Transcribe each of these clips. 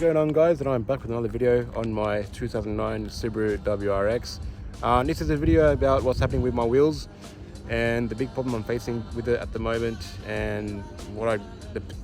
going on, guys? And I'm back with another video on my 2009 Subaru WRX. This is a video about what's happening with my wheels and the big problem I'm facing with it at the moment, and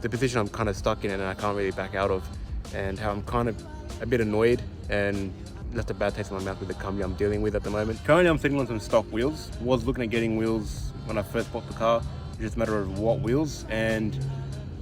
the position I'm kind of stuck in and I can't really back out of, and how I'm kind of a bit annoyed and left a bad taste in my mouth with the company I'm dealing with at the moment. Currently I'm sitting on some stock wheels. Was looking at getting wheels when I first bought the car. It's just a matter of what wheels, and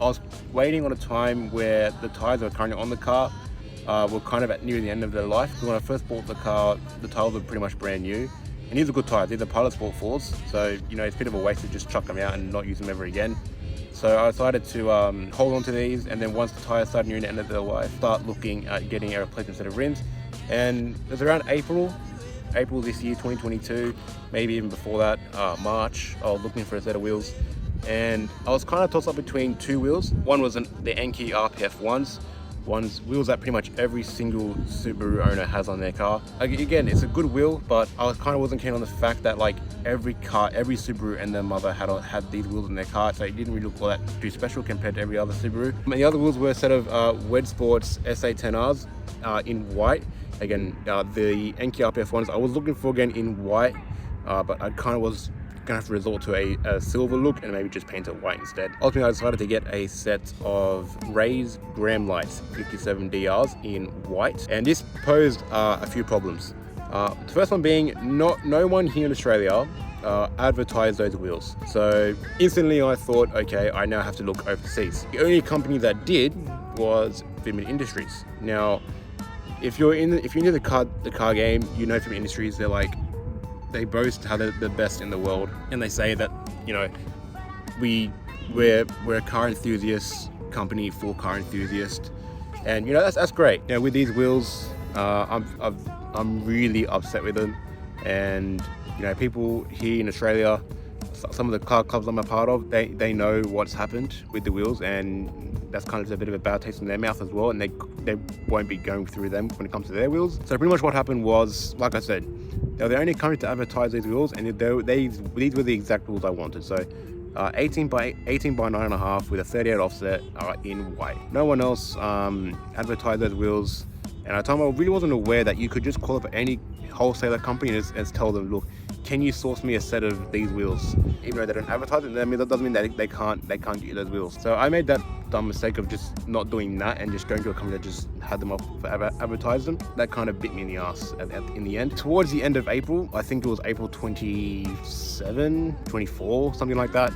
I was waiting on a time where the tires that are currently on the car were kind of at near the end of their life. Because when I first bought the car, the tires were pretty much brand new. And these are good tires, these are Pilot Sport 4s. So, you know, it's a bit of a waste to just chuck them out and not use them ever again. So I decided to hold on to these, and then once the tires started nearing the end of their life, start looking at getting a replacement set of rims. And it was around April this year, 2022, maybe even before that, March, I was looking for a set of wheels. And I was kind of tossed up between two wheels. One was the Enkei RPF ones, wheels that pretty much every single Subaru owner has on their car. Again, it's a good wheel, but I kind of wasn't keen on the fact that like every Subaru and their mother had these wheels in their car, so it didn't really look all that too special compared to every other Subaru. And the other wheels were a set of Wedge Sports SA10Rs in white. Again, the Enkei RPF ones I was looking for again in white, but I kind of was gonna have to resort to a silver look and maybe just paint it white instead. Ultimately, I decided to get a set of Ray's Graham Lights 57DRs in white, and this posed a few problems. The first one being no one here in Australia advertised those wheels. So instantly I thought, okay, I now have to look overseas. The only company that did was Fitment Industries. Now, if you're into the car game, you know Fitment Industries, they boast how they're the best in the world, and they say that, you know, we're a car enthusiast company for car enthusiasts, and you know that's great. You know, with these wheels, I'm really upset with them, and you know, people here in Australia, some of the car clubs I'm a part of, they know what's happened with the wheels, and that's kind of a bit of a bad taste in their mouth as well, and they won't be going through them when it comes to their wheels. So pretty much what happened was, like I said, they were the only company to advertise these wheels, and these were the exact wheels I wanted. So 18 by 9.5 with a 38 offset in white. No one else advertised those wheels, and at the time I really wasn't aware that you could just call up any wholesaler company and tell them, look, can you source me a set of these wheels? Even though they don't advertise it, that doesn't mean that they can't get you those wheels. So I made that dumb mistake of just not doing that and just going to a company that just had them up for advertise them. That kind of bit me in the ass in the end. Towards the end of April, I think it was April 27, 24, something like that.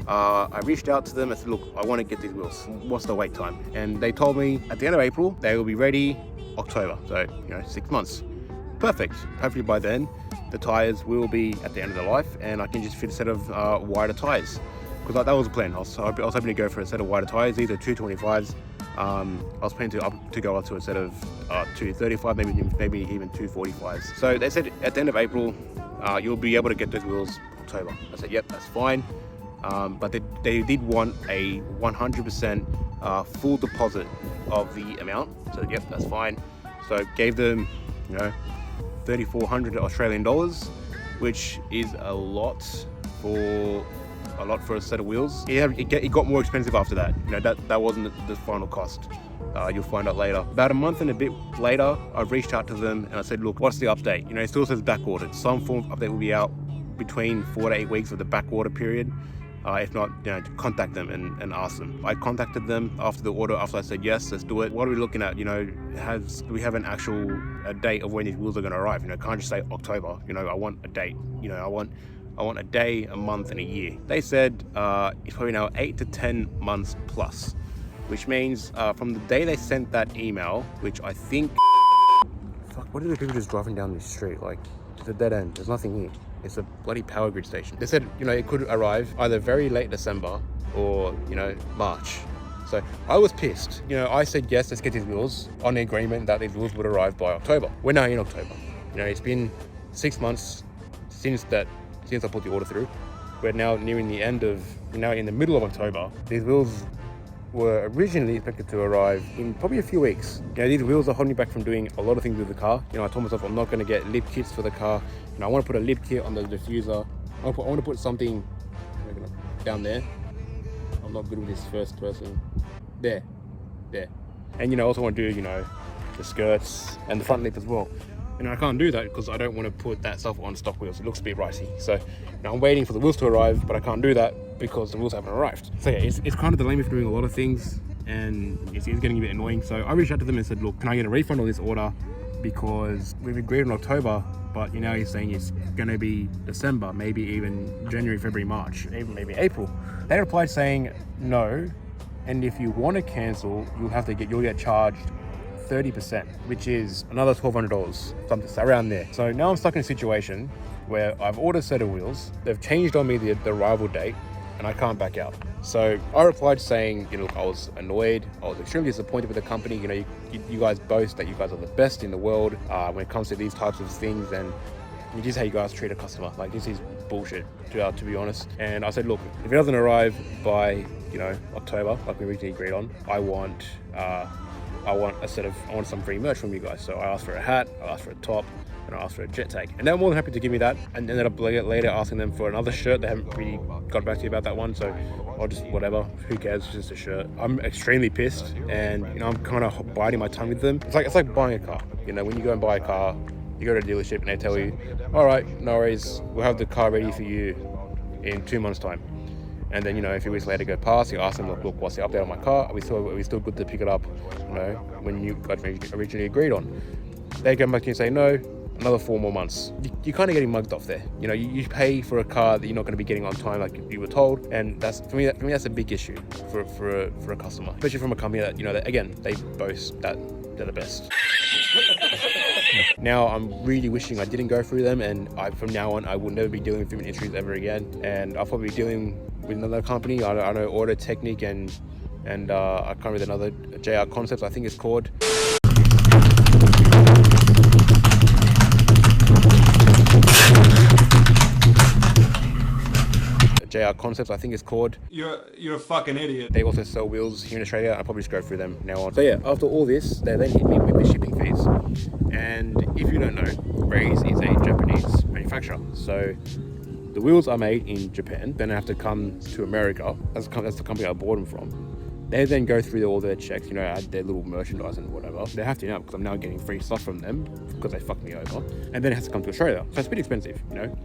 I reached out to them and said, look, I want to get these wheels. What's the wait time? And they told me at the end of April, they will be ready October. So, you know, 6 months. Perfect. Hopefully by then, the tires will be at the end of their life, and I can just fit a set of wider tires, because that was the plan. I was hoping to go for a set of wider tires. These are 225s. I was planning to go up to a set of 235, maybe even 245s. So they said at the end of April, you'll be able to get those wheels October. I said, yep, that's fine. But they did want a 100% full deposit of the amount. So yep, that's fine. So gave them, you know, 3,400 Australian dollars, which is a lot for a set of wheels. It got more expensive after that. You know, that wasn't the final cost. You'll find out later. About a month and a bit later, I reached out to them and I said, look, what's the update? You know, it still says back ordered. Some form of update will be out between 4 to 8 weeks of the back order period. If not, you know, contact them and ask them. I contacted them after the order, after I said, yes, let's do it. What are we looking at? You know, do we have an actual date of when these wheels are going to arrive? You know, can't just say October. You know, I want a date. You know, I want a day, a month, and a year. They said it's probably now 8 to 10 months plus, which means from the day they sent that email, which I think, fuck, what are the people just driving down this street? Like, it's a dead end. There's nothing here. It's a bloody power grid station. They said, you know, it could arrive either very late December or, you know, March. So I was pissed. You know, I said, yes, let's get these wheels on the agreement that these wheels would arrive by October. We're now in October. You know, it's been 6 months since I put the order through. We're now nearing the end of, now in the middle of October. These wheels were originally expected to arrive in probably a few weeks. You know, these wheels are holding me back from doing a lot of things with the car. You know, I told myself I'm not going to get lip kits for the car. You know, I want to put a lip kit on the diffuser. I want to put something down there. I'm not good with this first person. There. And you know, I also want to do, you know, the skirts and the front lip as well. And I can't do that because I don't want to put that stuff on stock wheels. It looks a bit pricey. So now I'm waiting for the wheels to arrive, but I can't do that because the wheels haven't arrived. So yeah, it's kind of delaying me from doing a lot of things, and it's getting a bit annoying. So I reached out to them and said, look, can I get a refund on this order? Because we've agreed in October, but you know, he's saying it's going to be December, maybe even January, February, March, even maybe April. They replied saying no, and if you want to cancel, you'll get charged 30%, which is another $1,200, something around there. So now I'm stuck in a situation where I've ordered a set of wheels, they've changed on me the arrival date, and I can't back out. So I replied saying, you know, I was annoyed, I was extremely disappointed with the company. You know, you guys boast that you guys are the best in the world when it comes to these types of things, and this is how you guys treat a customer. Like, this is bullshit, to be honest. And I said, look, if it doesn't arrive by, you know, October, like we originally agreed on, I want some free merch from you guys. So I asked for a hat, I asked for a top, and I asked for a jet tag. And they're more than happy to give me that. And ended up later asking them for another shirt. They haven't really got back to you about that one, so I'll just, whatever, who cares, it's just a shirt. I'm extremely pissed, and you know, I'm kind of biting my tongue with them. It's like buying a car. You know, when you go and buy a car, you go to a dealership and they tell you, all right, no worries, we'll have the car ready for you in 2 months' time. And then, you know, a few weeks later go past, you ask them, look, what's the update on my car? Are we still good to pick it up, you know, when you guys originally agreed on? They come back to you and say, no, another 4 more months. You're kind of getting mugged off there. You know, you pay for a car that you're not going to be getting on time like you were told. And that's, for me, that's a big issue for a customer, especially from a company that, you know, that, again, they boast that they're the best. Now I'm really wishing I didn't go through them, and from now on I will never be dealing with Fitment issues ever again, and I'll probably be dealing with another company. I know Auto Technique and I can't remember another, JR Concepts I think it's called. JR Concepts I think it's called. You're a fucking idiot. They also sell wheels here in Australia. I'll probably just go through them now on. So yeah, after all this, they then hit me with the shipping fees. And if you don't know, Raise is a Japanese manufacturer. So the wheels are made in Japan, then they have to come to America. That's the company I bought them from. They then go through all their checks, you know, add their little merchandise and whatever. They have to now, because I'm now getting free stuff from them because they fucked me over. And then it has to come to Australia. So it's a bit expensive, you know.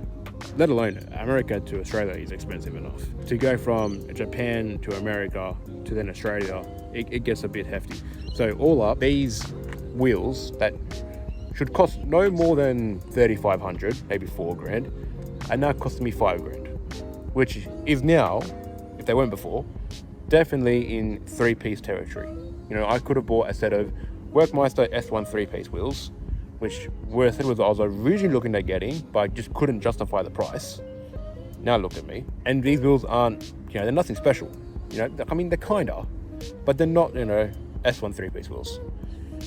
Let alone America to Australia is expensive enough. To go from Japan to America to then Australia, it gets a bit hefty. So all up, these wheels that should cost no more than 3,500, maybe 4 grand, are now costing me 5 grand, which is now, if they weren't before, definitely in 3-piece territory. You know, I could have bought a set of Workmeister S1 3-piece wheels, which were a set of I was originally looking at getting, but I just couldn't justify the price. Now look at me. And these wheels aren't, you know, they're nothing special. You know, I mean, they're kinda, but they're not, you know, S1 3-piece wheels.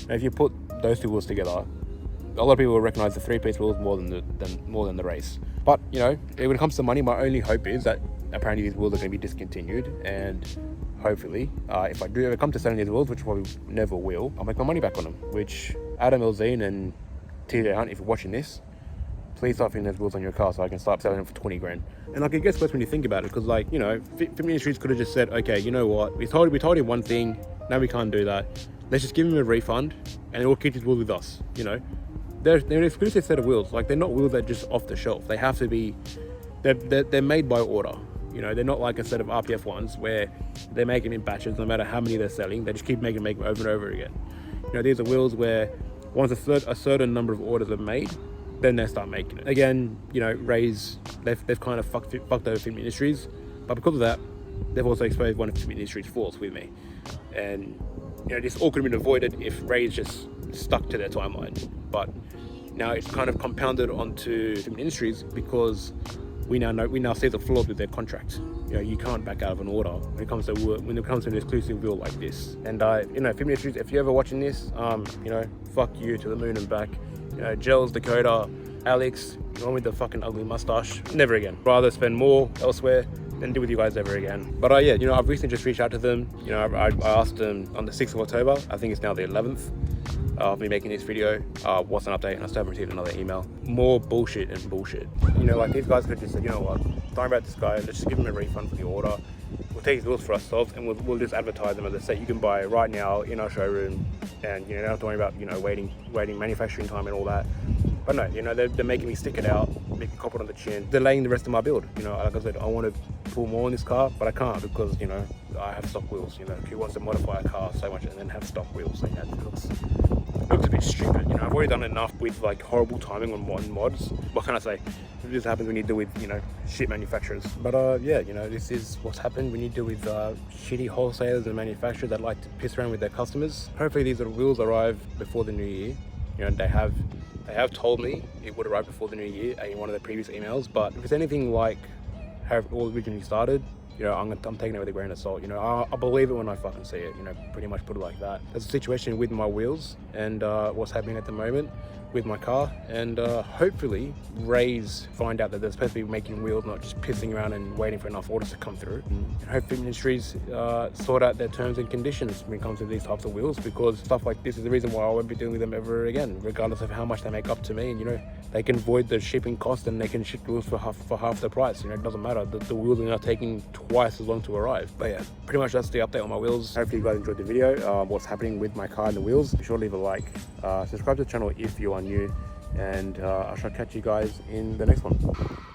And if you put those two wheels together, a lot of people will recognize the 3-piece wheels more than the Race. But, you know, when it comes to money, my only hope is that apparently these wheels are going to be discontinued, and hopefully, if I do ever come to selling these wheels, which I probably never will, I'll make my money back on them. Which Adam Elzine and TJ Hunt, if you're watching this, please start fitting those wheels on your car so I can start selling them for 20 grand. And like, it gets worse when you think about it, because like, you know, Fitment Industries could have just said, okay, you know what, we told him one thing, now we can't do that. Let's just give him a refund and we'll keep his wheels with us, you know. They're an exclusive set of wheels. Like, they're not wheels that are just off the shelf. They have to be, they're made by order. You know, they're not like a set of RPF ones where they make them in batches, no matter how many they're selling. They just keep making them over and over again. You know, these are wheels where once a certain number of orders are made, then they start making it. Again, you know, Raise, they've kind of fucked over Fitment Industries, but because of that, they've also exposed one of Fitment Industries' faults with me. And, you know, this all could have been avoided if Raise just stuck to their timeline. But now it's kind of compounded onto Fitment Industries because we now see the flaws with their contract. You know, you can't back out of an order when it comes to an exclusive wheel like this. And you know, Fitment Industries, if you're ever watching this, you know, fuck you to the moon and back. You know, Gels, Dakota, Alex, the one with the fucking ugly mustache, never again. Rather spend more elsewhere than deal with you guys ever again. But yeah, you know, I've recently just reached out to them. You know, I asked them on the 6th of October. I think it's now the 11th. of me making this video. What's an update? And I still haven't received another email. More bullshit and bullshit. You know, like these guys could just say, you know what, don't worry about this guy, let's just give him a refund for the order. We'll take his wheels for ourselves and we'll just advertise them as a set you can buy right now in our showroom, and you know, don't have to worry about, you know, waiting manufacturing time and all that. But no, you know, they're making me stick it out, making cop it on the chin, delaying the rest of my build. You know, like I said, I want to pull more in this car, but I can't because, you know, I have stock wheels. You know, who wants to modify a car so much and then have stock wheels? So, you know, it looks a bit stupid. You know, I've already done enough with like horrible timing on mods. What can I say? This happens when you deal with, you know, shit manufacturers. But yeah, you know, this is what's happened when you deal with shitty wholesalers and manufacturers that like to piss around with their customers. Hopefully these wheels arrive before the new year. You know, they have told me it would arrive before the new year in one of the previous emails, but if it's anything like how it all originally started, you know, I'm taking it with a grain of salt. You know, I'll believe it when I fucking see it, you know, pretty much put it like that. There's a situation with my wheels and what's happening at the moment with my car, and hopefully Ray's find out that they're supposed to be making wheels, not just pissing around and waiting for enough orders to come through. And hope Fitment Industries sort out their terms and conditions when it comes to these types of wheels, because stuff like this is the reason why I won't be dealing with them ever again, regardless of how much they make up to me. And you know, they can void the shipping cost and they can ship wheels for half the price. You know, it doesn't matter. The wheels are now taking twice as long to arrive. But yeah, pretty much that's the update on my wheels. Hopefully you guys enjoyed the video, what's happening with my car and the wheels. Be sure to leave a like, subscribe to the channel if you are new, and I shall catch you guys in the next one.